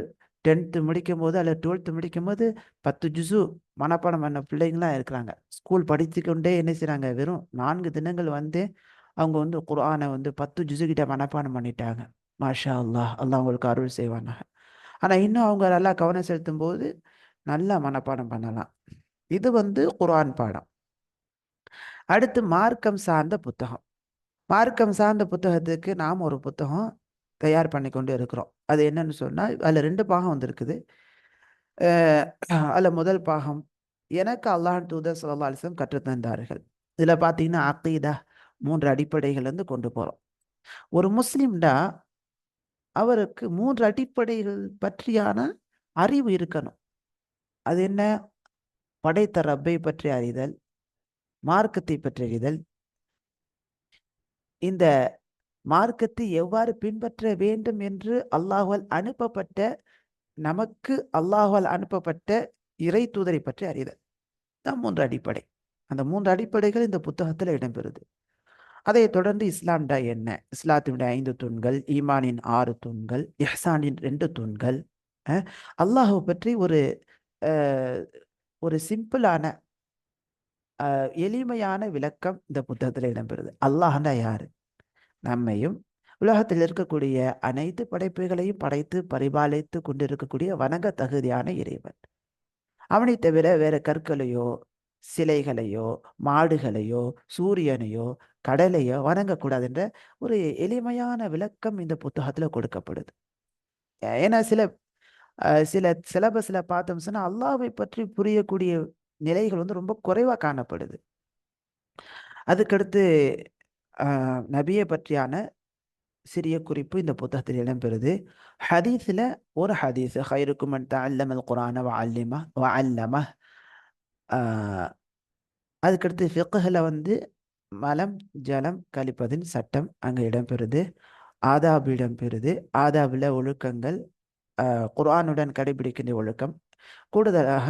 10th முடிக்கும் போது அல்லது 12th முடிக்கும் போது 10 ஜுசு மனப்பாடம் பண்ண பிள்ளைங்களாம் இருக்கிறாங்க. ஸ்கூல் படித்துக்கொண்டே என்ன செய்கிறாங்க, வெறும் 4 தினங்கள் வந்து அவங்க வந்து குர்ஆனை வந்து 10 ஜுசு கிட்ட மனப்பாடம் பண்ணிட்டாங்க. மாஷா அல்லாஹ், அல்லாஹ் அவங்களுக்கு அருள் செய்வானாக. ஆனால் இன்னும் அவங்க நல்லா கவனம் செலுத்தும் போது நல்லா மனப்பாடம் பண்ணலாம். இது வந்து குர்ஆன் பாடம். அடுத்து மார்க்கம் சார்ந்த புத்தகம். மார்க்கம் சார்ந்த புத்தகத்துக்கு நாம் ஒரு புத்தகம் தயார் பண்ணி கொண்டு இருக்கிறோம். அது என்னன்னு சொன்னால், அதில் 2 பாகம் வந்திருக்குது. அதில் முதல் பாகம், எனக்கு அல்லாஹ்வின் தூதர் ஸல்லல்லாஹு அலைஹி வஸல்லம் கற்றுத்தந்தார்கள். இதில் பார்த்தீங்கன்னா அக்கீதா 3 அடிப்படைகள் வந்து கொண்டு போகிறோம். ஒரு முஸ்லிம்டா அவருக்கு 3 அடிப்படைகள் பற்றியான அறிவு இருக்கணும். அது என்ன? படைத்த ரப்பை பற்றி அறிதல், மார்க்கத்தை பற்றி அறிதல், இந்த மார்க்கத்தை எவ்வாறு பின்பற்ற வேண்டும் என்று அல்லாஹ்வால் அனுப்பப்பட்ட, நமக்கு அல்லாஹ்வால் அனுப்பப்பட்ட இறை தூதரை பற்றி அறிதல் தான் 3 அடிப்படை. அந்த 3 அடிப்படைகள் இந்த புத்தகத்தில் இடம்பெறுது. அதை தொடர்ந்து இஸ்லாம்டா என்ன, இஸ்லாத்தினுடைய 5 தூண்கள், ஈமானின் 6 தூண்கள், இஹ்சானின் 2 தூண்கள், அல்லாஹ் பற்றி ஒரு சிம்பிளான எளிமையான விளக்கம் இந்த புத்தகத்தில் இடம்பெறுது. அல்லாஹ்னா யாரு? நம்மையும் உலகத்தில் இருக்கக்கூடிய அனைத்து படைப்புகளையும் படைத்து பரிபாலித்து கொண்டிருக்கக்கூடிய வணங்க தகுதியான இறைவன். அவனை தவிர வேற கற்களையோ, சிலைகளையோ, மாடுகளையோ, சூரியனையோ, கடலையோ வணங்கக்கூடாது என்ற ஒரு எளிமையான விளக்கம் இந்த புத்தகத்துல கொடுக்கப்படுது. ஏன்னா சில சிலபஸ்ல பார்த்தோம் சொன்னா அல்லாஹ்வை பற்றி புரியக்கூடிய நிலைகள் வந்து ரொம்ப குறைவா காணப்படுது. அதுக்கடுத்து நபியை பற்றியான சிறிய குறிப்பு இந்த புத்தகத்தில் இடம்பெறுது. ஹதீஸில் ஒரு ஹதீஸ், ஹைருக்கும் மன் தஅல்லமல் குர்ஆன வ அல்லமஹ். அதுக்கடுத்து ஃபிக்ஹ்ல வந்து மலம் ஜலம் கழிப்பதின் சட்டம் அங்கே இடம்பெறுது. ஆதாப் இடம்பெறுது. ஆதாபில் ஒழுக்கங்கள், குர்ஆனுடன் கடைபிடிக்கின்ற ஒழுக்கம். கூடுதலாக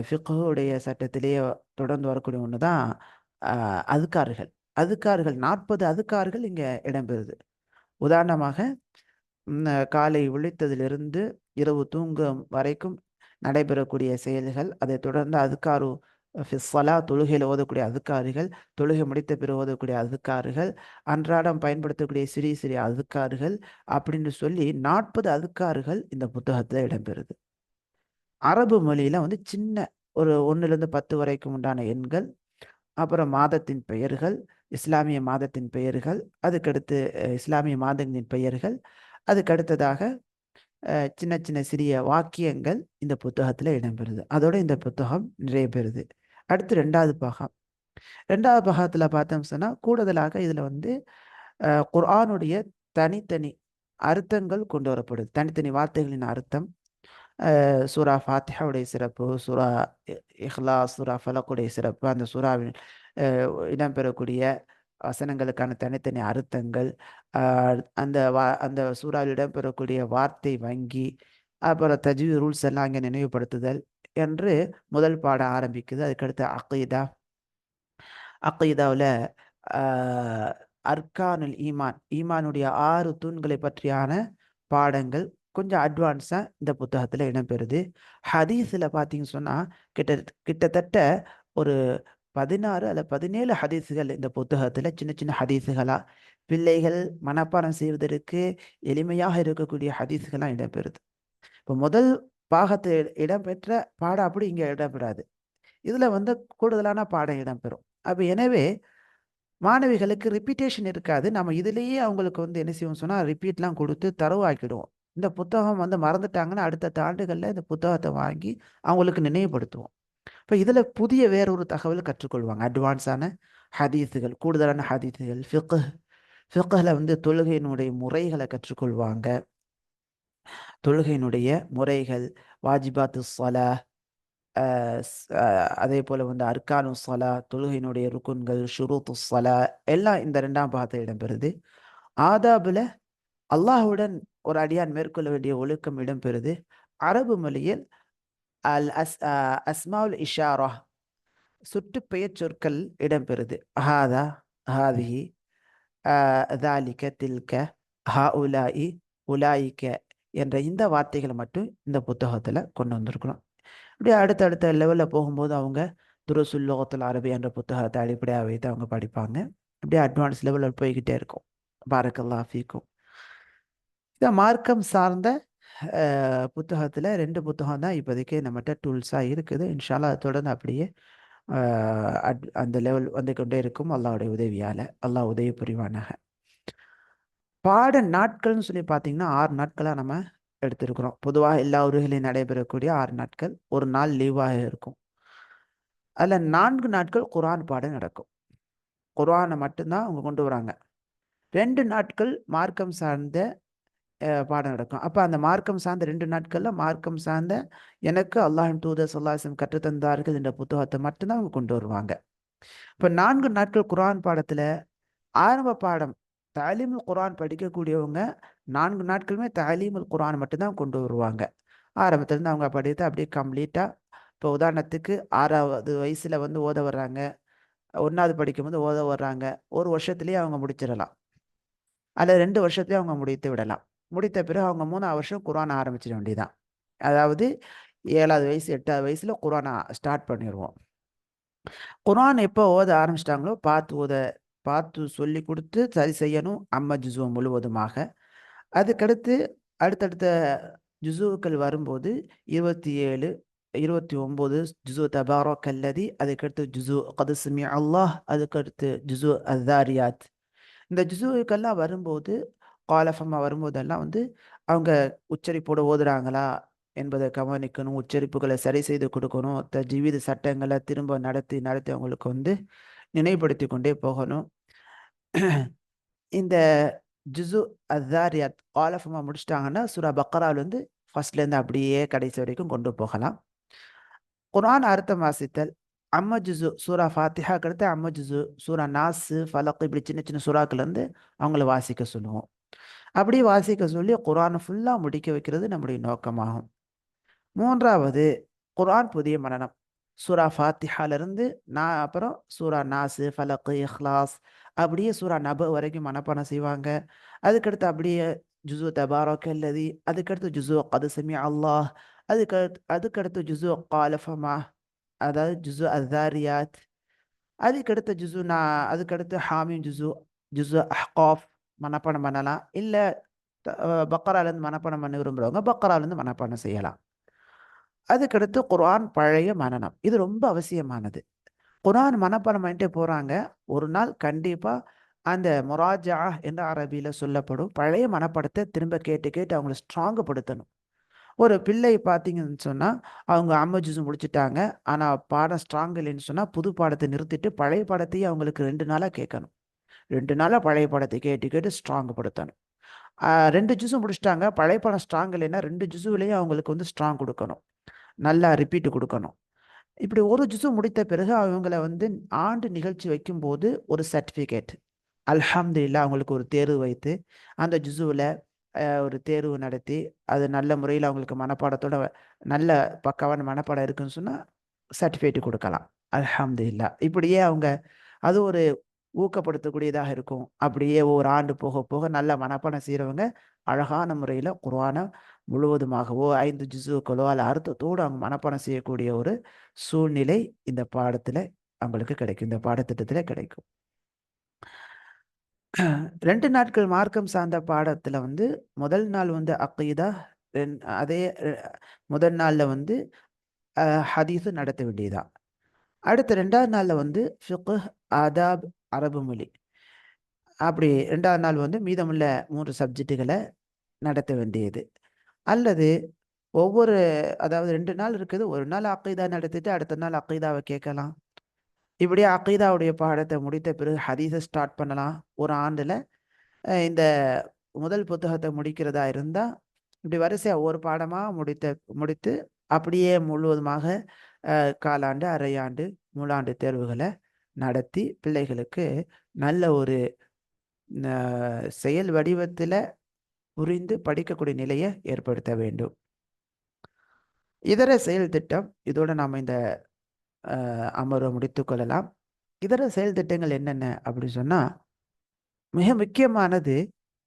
ஃபிக்ஹுடைய சட்டத்திலேயே தொடர்ந்து வரக்கூடிய ஒன்று தான் அதுக்கார்கள். அதுக்கார்கள் 40 அதுக்கார்கள் இங்கே இடம்பெறுது. உதாரணமாக, காலை விழித்ததிலிருந்து இரவு தூங்கும் வரைக்கும் நடைபெறக்கூடிய செயல்கள், அதை தொடர்ந்து அதுக்காரு ஃபிஸ்ஸலா, தொழுகையில் ஓதக்கூடிய அதுக்காறுகள், தொழுகை முடித்த பிறகு ஓதக்கூடிய அதுக்காறுகள், அன்றாடம் பயன்படுத்தக்கூடிய சிறிய சிறிய அதுக்காறுகள் அப்படின்னு சொல்லி 40 அதுக்காறுகள் இந்த புத்தகத்தில் இடம்பெறுது. அரபு மொழியில வந்து சின்ன ஒரு 1லிருந்து 10 வரைக்கும் உண்டான எண்கள், அப்புறம் மாதத்தின் பெயர்கள், இஸ்லாமிய மாதத்தின் பெயர்கள், அதுக்கடுத்து இஸ்லாமிய மாதங்களின் பெயர்கள், அதுக்கடுத்ததாக சின்ன சின்ன சிறிய வாக்கியங்கள் இந்த புத்தகத்தில் இடம்பெறுது. அதோட இந்த புத்தகம் நிறைய பெறுது. அடுத்து 2வது பாகம். 2வது பாகத்தில் பார்த்தோம் சொன்னால், கூடுதலாக இதில் வந்து குர்ஆனுடைய தனித்தனி அர்த்தங்கள் கொண்டு வரப்படுது. தனித்தனி வார்த்தைகளின் அர்த்தம், சூரா ஃபாத்திஹாவுடைய சிறப்பு, சூரா இஹ்லாஸ், சூரா ஃபலக்குடைய சிறப்பு, அந்த சூறாவில் இடம்பெறக்கூடிய வசனங்களுக்கான தனித்தனி அர்த்தங்கள், அந்த சூறாவில் இடம்பெறக்கூடிய வார்த்தை வங்கி, அப்புறம் தஜ்வீத் ரூல்ஸ் எல்லாம் அங்கே நினைவுபடுத்துதல் என்று முதல் பாடம் ஆரம்பிக்குது. அதுக்கடுத்து அக்கீதாவில் அர்கானுல் ஈமான், ஈமானுடைய 6 தூண்களை பற்றியான பாடங்கள் கொஞ்சம் அட்வான்ஸாக இந்த புத்தகத்தில் இடம்பெறுது. ஹதீஸில் பார்த்தீங்கன்னு சொன்னால் கிட்டத்தட்ட ஒரு 16 அல்ல 17 ஹதீஸுகள் இந்த புத்தகத்தில் சின்ன சின்ன ஹதீஸுகளா, பிள்ளைகள் மனப்பாடம் செய்வதற்கு எளிமையாக இருக்கக்கூடிய ஹதீஸுகள்லாம் இடம்பெறுது. இப்போ முதல் பாகத்தில் இடம்பெற்ற பாடம் அப்படி இங்கே இடம்பெறாது. இதில் வந்து கூடுதலான பாடம் இடம்பெறும். அப்போ எனவே மாணவிகளுக்கு ரிப்பீட்டேஷன் இருக்காது. நம்ம இதிலேயே அவங்களுக்கு வந்து என்ன செய்வோம் சொன்னால், ரிப்பீட்லாம் கொடுத்து தரவாக்கிடுவோம். இந்த புத்தகம் வந்து மறந்துட்டாங்கன்னா அடுத்த ஆண்டுகளில் இந்த புத்தகத்தை வாங்கி அவங்களுக்கு நினைவுபடுத்துவோம். இப்போ இதில் புதிய வேறொரு தகவல் கற்றுக்கொள்வாங்க. அட்வான்ஸான ஹதீஸுகள், கூடுதலான ஹதீஸுகள், ஃபிக்ஹ்ல வந்து தொழுகையினுடைய முறைகளை கற்றுக்கொள்வாங்க. தொழுகையினுடைய முறைகள், வாஜிபாத்து ஸலா, அதே போல் வந்து அர்கானு ஸலா, தொழுகையினுடைய ருக்குன்கள், ஷுரூத்து ஸலா எல்லாம் இந்த 2ஆம் பாகத்தில் இடம்பெறுது. ஆதாபில் அல்லாஹுடன் ஒரு அடியான் மேற்கொள்ள வேண்டிய ஒழுக்கம் இடம்பெறுது. அரபு மொழியில் அஸ்மாவுல் இஷாரா, சுட்டு பெயர் சொற்கள் இடம்பெறுது. ஹாதா, ஹாதிஹி, தாலிக, தில்க, ஹா உலாயி, உலாயிக்க என்ற இந்த வார்த்தைகளை மட்டும் இந்த புத்தகத்தில் கொண்டு வந்திருக்கணும். இப்படியே அடுத்தடுத்த லெவலில் போகும்போது அவங்க துருசுல் லுகத்துல் அரபி என்ற புத்தகத்தை அடிப்படையாக வைத்து அவங்க படிப்பாங்க. இப்படியே அட்வான்ஸ் லெவலில் போய்கிட்டே இருக்கும். பாரக்கல்லாஹ் ஃபீக்கும். இந்த மார்க்கம் சார்ந்த புத்தகத்தில் 2 புத்தகம் தான் இப்போதைக்கு நம்மகிட்ட டூல்ஸாக இருக்குது. இன்ஷால்லா அதை தொடர்ந்து அப்படியே அந்த லெவல் வந்து கொண்டே இருக்கும் அல்லாஹ்வுடைய உதவியால். அல்லாஹ் உதவி புரிவானாக. பாட நாட்கள்னு சொல்லி பார்த்தீங்கன்னா 6 நாட்களாக நம்ம எடுத்திருக்கிறோம். பொதுவாக எல்லா ஊர்களையும் நடைபெறக்கூடிய 6 நாட்கள். ஒரு நாள் லீவாக இருக்கும். அதில் 4 நாட்கள் குர்ஆன் பாடம் நடக்கும். குர்ஆனை மட்டும்தான் அவங்க கொண்டு வராங்க. 2 நாட்கள் மார்க்கம் சார்ந்த பாடம் நடக்கும். அப்போ அந்த மார்க்கம் சார்ந்த 2 நாட்களில் மார்க்கம் சார்ந்த எனக்கு அல்லாஹ்வின் தூதர் ஸல்லல்லாஹு அலைஹி வஸல்லம் கற்றுத்தந்தார்கள் என்ற புத்தகத்தை மட்டும்தான் அவங்க கொண்டு வருவாங்க. இப்போ 4 நாட்கள் குர்ஆன் பாடத்தில் ஆரம்ப பாடம் தாலீமுல் குர்ஆன் படிக்கக்கூடியவங்க 4 நாட்களுமே தாலீமுல் குர்ஆன் மட்டும்தான் கொண்டு வருவாங்க. ஆரம்பத்துலேருந்து அவங்க படித்து அப்படியே கம்ப்ளீட்டாக. இப்போ உதாரணத்துக்கு 6வது வயசில் வந்து ஓத வர்றாங்க, 1வது படிக்கும்போது ஓத வர்றாங்க. ஒரு வருஷத்துலேயே அவங்க முடிச்சிடலாம், அல்லது 2 வருஷத்துலேயே அவங்க முடித்து விடலாம். முடித்த பிறகு அவங்க 3வது வருஷம் குர்ஆன் ஆரம்பிச்சிட வேண்டியதான். அதாவது 7வது வயசு 8வது வயசில் குர்ஆனை ஸ்டார்ட் பண்ணிடுவோம். குர்ஆன் எப்போ ஓத ஆரம்பிச்சிட்டாங்களோ பார்த்து சொல்லி கொடுத்து சரி செய்யணும் அம்ம ஜுஸு முழுவதுமாக. அதுக்கடுத்து அடுத்தடுத்த ஜுஸுக்கள் வரும்போது 27, 29 ஜுஸு தபாரக்கல்லதி, அதுக்கடுத்து ஜுஸு கத் சமிஅ அல்லாஹ், அதுக்கடுத்து ஜுஸு அஸ்ஸாரியாத். இந்த ஜுஸுக்கெல்லாம் வரும்போது காலஃபமா வரும்போதெல்லாம் வந்து அவங்க உச்சரிப்போடு ஓதுறாங்களா என்பதை கவனிக்கணும். உச்சரிப்புகளை சரி செய்து கொடுக்கணும். தஜ்வீது சட்டங்களை திரும்ப நடத்தி நடத்தி அவங்களுக்கு வந்து நினைவுபடுத்தி கொண்டே போகணும். இந்த ஜுஸு அஸ்ஸாரியாத் காலஃபமா முடிச்சிட்டாங்கன்னா சூரா பக்கராவிலேருந்து ஃபர்ஸ்ட்லேருந்து அப்படியே கடைசி வரைக்கும் கொண்டு போகலாம். குர்ஆன் அர்த்தம் வாசித்தல் அம்ம ஜுஸு சூரா ஃபாத்திஹாக்கு அடுத்து அம்ம ஜுஸு சூரா நாஸு ஃபலக் இப்படி சின்ன சின்ன சூறாக்கள்லேருந்து அவங்கள வாசிக்க சொல்லுவோம். அப்படி வாசிக்க சொல்லி குர்ஆனை ஃபுல்லாக முடிக்க வைக்கிறது நம்முடைய நோக்கமாகும். 3வது குர்ஆன் புதிய மனனம். சூரா ஃபாத்திஹாலிருந்து அப்புறம் சூரா நாஸு ஃபலக் இஹ்லாஸ் அப்படியே சூரா நப வரைக்கும் மனப்பாடம் செய்வாங்க. அதுக்கடுத்து அப்படியே ஜுஸு தபாரக்கல்லதி, அதுக்கடுத்து ஜுஸு கத் சமிஅ அல்லாஹ், அதுக்கடுத்து ஜுஸு காலஃபமா, அதாவது ஜுஸு அஸ்ஸாரியாத், அதுக்கடுத்து ஹாமீம் ஜுஸு, ஜுஸு அஹ்காஃப் மனப்பாடம் பண்ணலாம். இல்லை பக்கராலேருந்து மனப்பாடம் பண்ண விரும்புகிறவங்க பக்கராலேருந்து மனப்பாடம் செய்யலாம். அதுக்கடுத்து குர்ஆன் பழைய மனனம். இது ரொம்ப அவசியமானது. குர்ஆன் மனப்பாடம் பண்ணிட்டே போகிறாங்க. ஒரு நாள் கண்டிப்பாக அந்த முராஜா என்ற அரபியில் சொல்லப்படும் பழைய மனப்பாடத்தை திரும்ப கேட்டு கேட்டு அவங்கள ஸ்ட்ராங்குபடுத்தணும். ஒரு பிள்ளை பார்த்தீங்கன்னு சொன்னால் அவங்க அம்ம ஜுஸு முடிச்சுட்டாங்க, ஆனால் பாடம் ஸ்ட்ராங் இல்லைன்னு சொன்னால் புது பாடத்தை நிறுத்திட்டு பழைய பாடத்தையே அவங்களுக்கு 2 நாளாக கேட்கணும். 2 நாளாக பழைய பாடத்தை கேட்டு கேட்டு ஸ்ட்ராங்குபடுத்தணும். 2 ஜுஸு முடிச்சிட்டாங்க, பழைய பாடம் ஸ்ட்ராங் இல்லைன்னா 2 ஜுஸுவிலையும் அவங்களுக்கு வந்து ஸ்ட்ராங் கொடுக்கணும், நல்லா ரிப்பீட் கொடுக்கணும். இப்படி ஒரு ஜுஸு முடித்த பிறகு அவங்கள வந்து ஆண்டு நிகழ்ச்சி வைக்கும்போது ஒரு சர்டிஃபிகேட் அல்ஹம்துலில்லாஹ் அவங்களுக்கு ஒரு தேர்வு வைத்து அந்த ஜுஸுவில் ஒரு தேர்வு நடத்தி அது நல்ல முறையில் அவங்களுக்கு மனப்பாடத்தோட நல்ல பக்காவான மனப்பாடம் இருக்குன்னு சொன்னால் சர்டிஃபிகேட் கொடுக்கலாம். அல்ஹம்துலில்லாஹ். இப்படியே அவங்க அது ஒரு ஊக்கப்படுத்தக்கூடியதாக இருக்கும். அப்படியே ஒரு ஆண்டு போக போக நல்ல மனப்பாடம் செய்கிறவங்க அழகான முறையில் குர்ஆனை முழுவதுமாகவோ 5 ஜுஸுக்களோ அல்ல அர்த்தத்தோடு அவங்க மனப்பாடம் செய்யக்கூடிய ஒரு சூழ்நிலை இந்த பாடத்தில் அவங்களுக்கு கிடைக்கும், இந்த பாடத்திட்டத்தில் கிடைக்கும். 2 நாட்கள் மார்க்கம் சார்ந்த பாடத்தில் வந்து முதல் நாள் வந்து அக்கீதா, அதே முதல் நாளில் வந்து ஹதீஸு நடத்த வேண்டியதான். அடுத்த 2வது நாளில் வந்து ஃபிக்ஹ், ஆதாப், அரபு மொழி. அப்படி 2வது நாள் வந்து மீதமுள்ள 3 சப்ஜெக்டுகளை நடத்த வேண்டியது. அல்லது அதாவது 2 நாள் இருக்குது, ஒரு நாள் அக்கீதா நடத்திட்டு அடுத்த நாள் அக்கீதாவை கேட்கலாம். இப்படியே அக்கீதாவுடைய பாடத்தை முடித்த பிறகு ஹதீஸை ஸ்டார்ட் பண்ணலாம். ஒரு ஆண்டில் இந்த முதல் புத்தகத்தை முடிக்கிறதா இருந்தால் இப்படி வரிசையாக ஒரு பாடமாக முடித்து அப்படியே முழுவதுமாக காலாண்டு, அரையாண்டு, முழாண்டு தேர்வுகளை நடத்தி பிள்ளைகளுக்கு நல்ல ஒரு செயல் வடிவத்தில் புரிந்து படிக்கக்கூடிய நிலையை ஏற்படுத்த வேண்டும். இதர செயல் திட்டம் இதோடு நாம் இந்த அமர்வை முடித்துக்கொள்ளலாம். இதர செயல் திட்டங்கள் என்னென்ன அப்படின்னு சொன்னால், மிக முக்கியமானது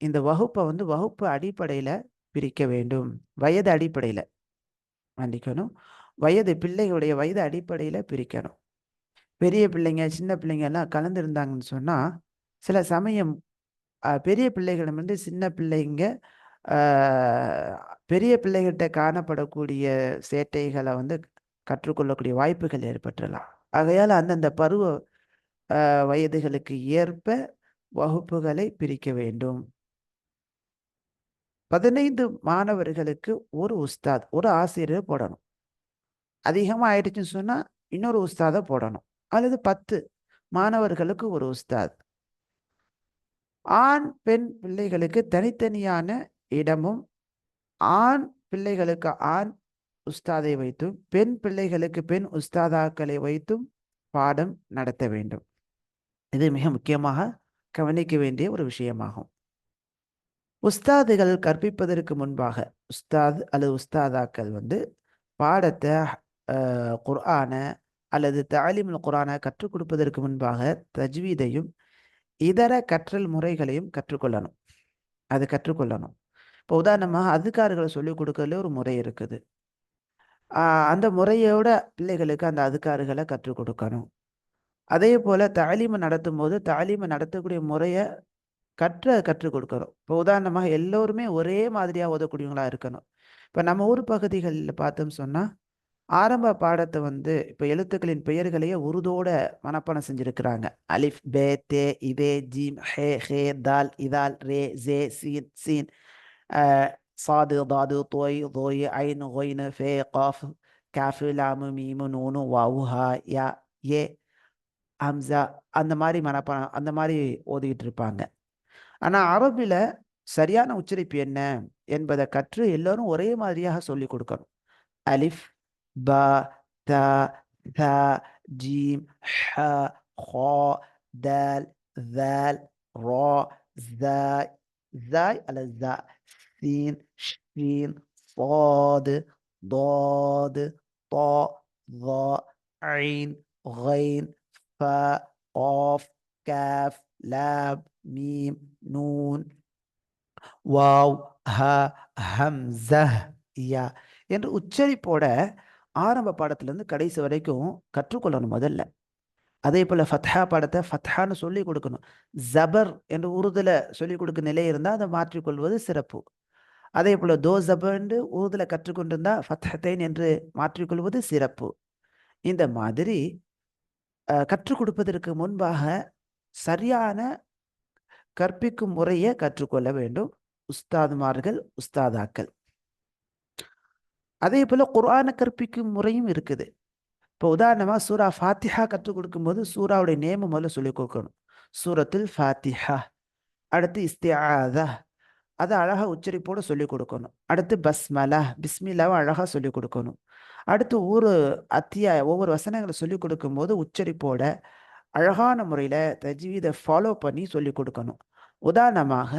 இந்த வகுப்பை வந்து வகுப்பு அடிப்படையில் பிரிக்க வேண்டும். வயது அடிப்படையில் மன்னிக்கணும், பிள்ளைகளுடைய வயது அடிப்படையில் பிரிக்கணும். பெரிய பிள்ளைங்க சின்ன பிள்ளைங்க எல்லாம் கலந்துருந்தாங்கன்னு சொன்னால் சில சமயம் பெரிய பிள்ளைகளிடமிருந்து சின்ன பிள்ளைங்க பெரிய பிள்ளைகிட்ட காணப்படக்கூடிய சேட்டைகளை வந்து கற்றுக்கொள்ளக்கூடிய வாய்ப்புகள் ஏற்பட்டுடலாம். ஆகையால் அந்தந்த பருவ வயதுகளுக்கு ஏற்ப வகுப்புகளை பிரிக்க வேண்டும். 15 மாணவர்களுக்கு ஒரு உஸ்தாத், ஒரு ஆசிரியர் போடணும். அதிகமாக ஆயிடுச்சுன்னு சொன்னால் இன்னொரு உஸ்தாதை போடணும். அல்லது 10 மாணவர்களுக்கு ஒரு உஸ்தாத். ஆண் பெண் பிள்ளைகளுக்கு தனித்தனியான இடமும், ஆண் பிள்ளைகளுக்கு ஆண் உஸ்தாதை வைத்தும் பெண் பிள்ளைகளுக்கு பெண் உஸ்தாதாக்களை வைத்தும் பாடம் நடத்த வேண்டும். இது மிக முக்கியமாக கவனிக்க வேண்டிய ஒரு விஷயமாகும். உஸ்தாதுகள் கற்பிப்பதற்கு முன்பாக உஸ்தாத் அல்லது உஸ்தாதாக்கள் பாடத்தை குர்ஆன அல்லது தாலிமுல் குர்ஆனை கற்றுக் கொடுப்பதற்கு முன்பாக தஜ்வீதையும் இதர கற்றல் முறைகளையும் கற்றுக்கொள்ளணும். அது கற்றுக்கொள்ளணும். இப்போ உதாரணமாக அதுக்கார்களை சொல்லிக் கொடுக்கறதுல ஒரு முறை இருக்குது. அந்த முறையோட பிள்ளைகளுக்கு அந்த அதுக்காறுகளை கற்றுக் கொடுக்கணும். அதே போல் தாலீமை நடத்தும் போது தாலீமை நடத்தக்கூடிய முறையை கற்றுக் கொடுக்கணும். இப்போ உதாரணமாக எல்லோருமே ஒரே மாதிரியாக ஓதக்கூடியவங்களா இருக்கணும். இப்போ நம்ம ஊர் பகுதிகளில் பார்த்தோம்னு சொன்னால் ஆரம்ப பாடத்தை இப்போ எழுத்துக்களின் பெயர்களையே உருதோட மனப்பாடம் செஞ்சுருக்கிறாங்க. அலிஃப் பே தே இதே ஜீம் ஹே ஹே தால் இதால் ரே ஜே சீன் சீன் صاد ضاد طوي ضوي عين غين في قاف كاف لام ميم نون واو ها யா ஏ ஹம்சா அந்த மாதிரி ஓதிக்கிட்டு இருப்பாங்க. ஆனால் அரபில் சரியான உச்சரிப்பு என்ன என்பதை கற்று எல்லோரும் ஒரே மாதிரியாக சொல்லிக் கொடுக்கணும். அலிஃப் பா தா தா ஜீம் ஹ ஹா தால் தால் ரா ஜாய் ஜாய் அல்லது ஜா scene Sheen صاد ضاد طاء ظاء عين غين فاء قاف كاف لام meme noon wow ஹ ஹம்ஸ யா என்று உச்சரிப்போட ஆரம்ப பாடத்திலேருந்து கடைசி வரைக்கும் கற்றுக்கொள்ளணும் முதல்ல. அதே போல் ஃபத்ஹா பாடத்தை ஃபத்ஹான்னு சொல்லி கொடுக்கணும். ஜபர் என்று உருதுல சொல்லிக் கொடுக்க நிலை இருந்தால் அதை மாற்றிக்கொள்வது சிறப்பு. அதே போல் தோ ஜபர்ன்னு உருதுல கற்றுக்கொண்டிருந்தா ஃபத்ஹத்தைன் என்று மாற்றிக்கொள்வது சிறப்பு. இந்த மாதிரி கற்றுக் கொடுப்பதற்கு முன்பாக சரியான கற்பிக்கும் முறையை கற்றுக்கொள்ள வேண்டும் உஸ்தாதுமார்கள், உஸ்தாதாக்கள். அதே போல் குர்ஆனை கற்பிக்கும் முறையும் இருக்குது. இப்போ உதாரணமாக சூரா ஃபாத்திஹா கற்றுக் கொடுக்கும்போது சூராவுடைய நேமம் முதல்ல சொல்லிக் கொடுக்கணும். சூரத்துல் ஃபாத்திஹா. அடுத்து இஸ்திஆதா, அதை அழகாக உச்சரிப்போடு சொல்லிக் கொடுக்கணும். அடுத்து பஸ்மலா, பிஸ்மில்லாவை அழகாக சொல்லிக் கொடுக்கணும். அடுத்து ஒவ்வொரு வசனங்களை சொல்லிக் கொடுக்கும்போது உச்சரிப்போட அழகான முறையில் தஜ்வீதை ஃபாலோ பண்ணி சொல்லிக் கொடுக்கணும். உதாரணமாக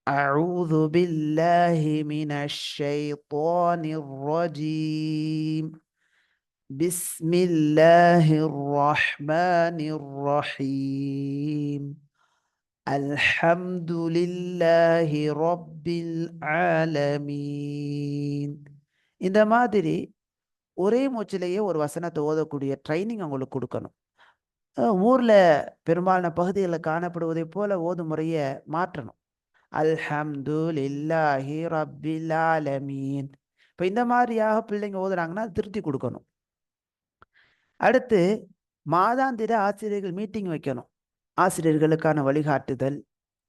أعوذ بالله من الشيطان الرجيم بسم الله الرحمن الرحيم الحمد لله رب العالمين. இந்த மாதிரி ஒரே மூச்சிலேயே ஒரு வசனத்தை ஓதக்கூடிய ட்ரைனிங் அவங்களுக்கு கொடுக்கணும். ஊரில் பெரும்பாலான பகுதிகளில் காணப்படுவதை போல ஓது முறையை மாற்றணும். அல்ஹம்துலில்லாஹி ரப்பில் ஆலமீன். இப்போ இந்த மாதிரியாக பிள்ளைங்க ஓதுறாங்கன்னா திருத்தி கொடுக்கணும். அடுத்து மாதாந்திர ஆசிரியர்கள் மீட்டிங் வைக்கணும். ஆசிரியர்களுக்கான வழிகாட்டுதல்,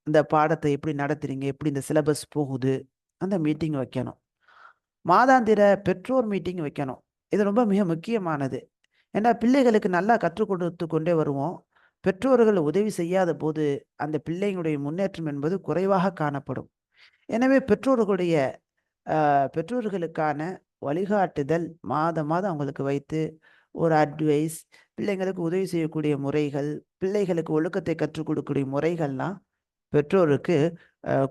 இந்த பாடத்தை எப்படி நடத்துறீங்க, எப்படி இந்த சிலபஸ் போகுது, அந்த மீட்டிங் வைக்கணும். மாதாந்திர பெற்றோர் மீட்டிங் வைக்கணும். இது ரொம்ப மிக முக்கியமானது. ஏன்னா பிள்ளைகளுக்கு நல்லா கற்றுக் கொடுத்து கொண்டே வருவோம். பெற்றோர்கள் உதவி செய்யாத போது அந்த பிள்ளைங்களுடைய முன்னேற்றம் என்பது குறைவாக காணப்படும். எனவே பெற்றோர்களுக்கான வழிகாட்டுதல் மாதம் அவங்களுக்கு வைத்து ஒரு அட்வைஸ், பிள்ளைங்களுக்கு உதவி செய்யக்கூடிய முறைகள், பிள்ளைகளுக்கு ஒழுக்கத்தை கற்றுக் கொடுக்கக்கூடிய முறைகள்லாம் பெற்றோருக்கு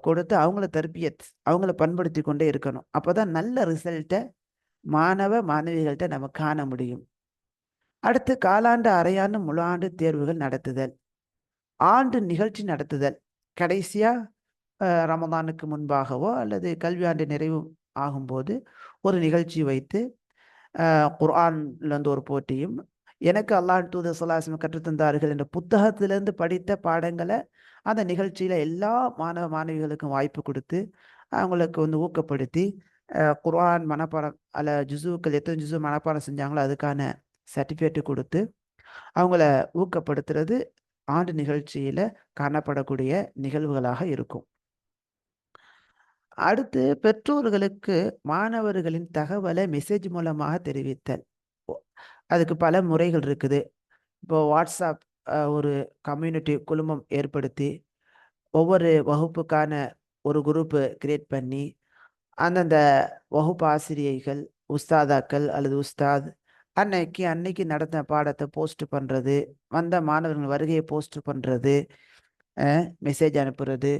கொடுத்து அவங்கள பண்படுத்தி கொண்டே இருக்கணும். அப்போதான் நல்ல ரிசல்ட்டை மாணவிகள்கிட்ட நம்ம காண முடியும். அடுத்து காலாண்டு, அரையாண்டு, முழு ஆண்டு தேர்வுகள் நடத்துதல், ஆண்டு நிகழ்ச்சி நடத்துதல். கடைசியாக ரமதானுக்கு முன்பாகவோ அல்லது கல்வியாண்டு நிறைவு ஆகும்போது ஒரு நிகழ்ச்சி வைத்து குர்ஆன்லேருந்து ஒரு போட்டியும், எனக்கு அல்லாஹ் தூதர் ஸல்லல்லாஹு அலைஹி வஸல்லம் கற்றுத்தந்தார்கள் என்ற புத்தகத்திலிருந்து படித்த பாடங்களை அந்த நிகழ்ச்சியில் எல்லா மாணவிகளுக்கும் வாய்ப்பு கொடுத்து அவங்களுக்கு ஊக்கப்படுத்தி குர்ஆன் மனப்பாடம் ஜுசுக்கள் எத்தனை ஜுசு மனப்பாடம் செஞ்சாங்களோ அதுக்கான சர்டிஃபிகேட்டு கொடுத்து அவங்கள ஊக்கப்படுத்துறது ஆண்டு நிகழ்ச்சியில காணப்படக்கூடிய நிகழ்வுகளாக இருக்கும். அடுத்து பெற்றோர்களுக்கு மாணவர்களின் தகவலை மெசேஜ் மூலமாக தெரிவித்தல். அதுக்கு பல முறைகள் இருக்குது. இப்போ வாட்ஸ்அப் ஒரு கம்யூனிட்டி குழுமம் ஏற்படுத்தி ஒவ்வொரு வகுப்புக்கான ஒரு குரூப்பு கிரியேட் பண்ணி அந்தந்த வகுப்பு ஆசிரியைகள், உஸ்தாதாக்கள் அல்லது உஸ்தாத் அன்னைக்கு நடத்தின பாடத்தை போஸ்ட் பண்ணுறது, வந்த மாணவர்கள் வருகையை போஸ்ட் பண்ணுறது, மெசேஜ் அனுப்புறது,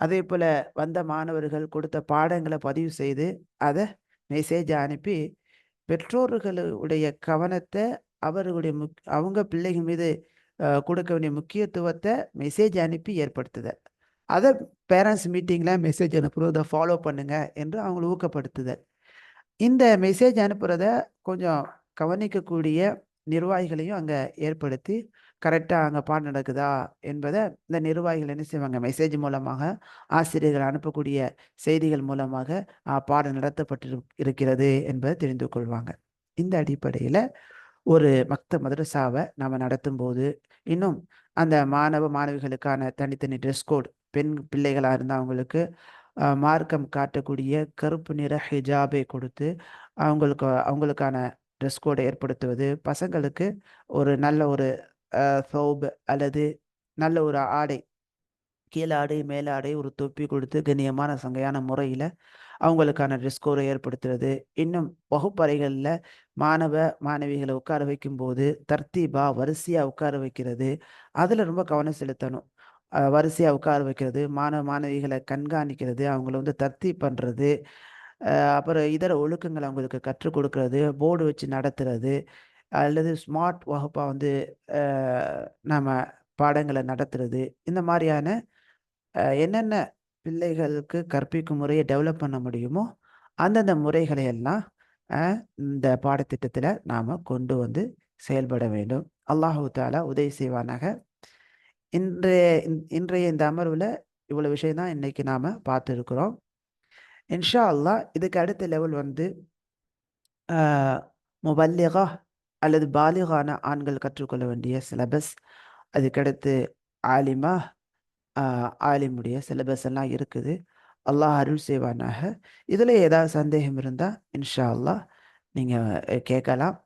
அதே போல் வந்த மாணவர்கள் கொடுத்த பாடங்களை பதிவு செய்து அதை மெசேஜ் அனுப்பி பெற்றோர்களுடைய கவனத்தை அவர்களுடைய அவங்க பிள்ளைகள் மீது கொடுக்க வேண்டிய முக்கியத்துவத்தை மெசேஜ் அனுப்பி ஏற்படுத்துதல். அதை பேரண்ட்ஸ் மீட்டிங்கில் மெசேஜ் அனுப்புறதை ஃபாலோ பண்ணுங்க என்று அவங்களை ஊக்கப்படுத்துதல். இந்த மெசேஜ் அனுப்புறத கொஞ்சம் கவனிக்கக்கூடிய நிர்வாகிகளையும் அங்கே ஏற்படுத்தி கரெக்டாக அங்கே பாடம் நடக்குதா என்பதை இந்த நிர்வாகிகள் என்ன செய்வாங்க, மெசேஜ் மூலமாக ஆசிரியர்கள் அனுப்பக்கூடிய செய்திகள் மூலமாக பாடம் நடத்தப்பட்டு இருக்கிறது என்பதை தெரிந்து கொள்வாங்க. இந்த அடிப்படையில் ஒரு மதரசாவை நாம் நடத்தும் போது இன்னும் அந்த மாணவ மாணவிகளுக்கான தனித்தனி ட்ரெஸ் கோட், பெண் பிள்ளைகளாக இருந்தால் அவங்களுக்கு மார்க்கம் காட்டக்கூடிய கருப்பு நிற ஹிஜாபை கொடுத்து அவங்களுக்கான ட்ரெஸ் கோடை ஏற்படுத்துவது, பசங்களுக்கு ஒரு நல்ல ஒரு சௌப் அல்லது நல்ல ஒரு ஆடை, கீழாடை மேலாடை ஒரு தொப்பி கொடுத்து கண்ணியமான சங்கையான முறையில் அவங்களுக்கான ட்ரெஸ் கோடை ஏற்படுத்துறது. இன்னும் வகுப்பறைகளில் மாணவ மாணவிகளை உட்கார வைக்கும்போது தர்த்தீபா வரிசையாக உட்கார வைக்கிறது, அதில் ரொம்ப கவனம் செலுத்தணும். வரிசையாக உட்கார வைக்கிறது, மாணவ மாணவிகளை கண்காணிக்கிறது, அவங்கள தர்த்தீப் பண்ணுறது, அப்புறம் இதர ஒழுக்கங்களை அவங்களுக்கு கற்றுக் கொடுக்கறது, போர்டு வச்சு நடத்துறது, அல்லது ஸ்மார்ட் வகுப்பாக நம்ம பாடங்களை நடத்துறது, இந்த மாதிரியான என்னென்ன பிள்ளைகளுக்கு கற்பிக்கும் முறையை டெவலப் பண்ண முடியுமோ அந்தந்த முறைகளை எல்லாம் இந்த பாடத்திட்டத்தில் நாம் கொண்டு செயல்பட வேண்டும். அல்லாஹு தாலா உதவி செய்வானாக. இன்றைய இந்த அமர்வில் இவ்வளோ விஷயம் தான் இன்னைக்கு நாம் பார்த்துருக்குறோம். இன்ஷா அல்லாஹ் இதுக்கு அடுத்த லெவல் முபல்லிகா அல்லது பாலிகான ஆண்கள் கற்றுக்கொள்ள வேண்டிய சிலபஸ், அதுக்கடுத்து ஆலிமா ஆலிமுடைய சிலபஸ் எல்லாம் இருக்குது. அல்லாஹ் அருள் செய்வானாக. இதில் ஏதாவது சந்தேகம் இருந்தால் இன்ஷா அல்லாஹ் நீங்கள் கேட்கலாம்.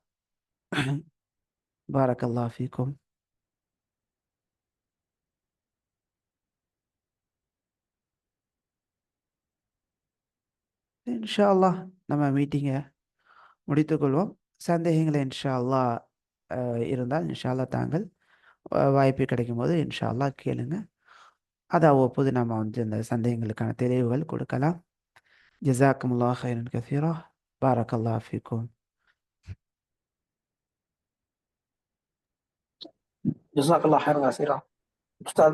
பாரக்கல்லாஹ் ஃபீக்கும். இன்ஷா அல்லாஹ் நம்ம மீட்டிங்கை முடித்துக்கொள்வோம். சந்தேகங்களை இன்ஷா அல்லாஹ் இருந்தால் இன்ஷா அல்லாஹ் தாங்கள் வாய்ப்பு கிடைக்கும் போது இன்ஷா அல்லாஹ் கேளுங்க. அதை அவ்வப்போது நம்ம இந்த சந்தேகங்களுக்கான தெளிவுகள் கொடுக்கலாம். ஜஸாக்குமுல்லாஹ் ஹைரன் கஸீரா. பாரக்கல்லாஹ் ஃபீக்கும். جزاك الله خيرا كثيرا أستاذ.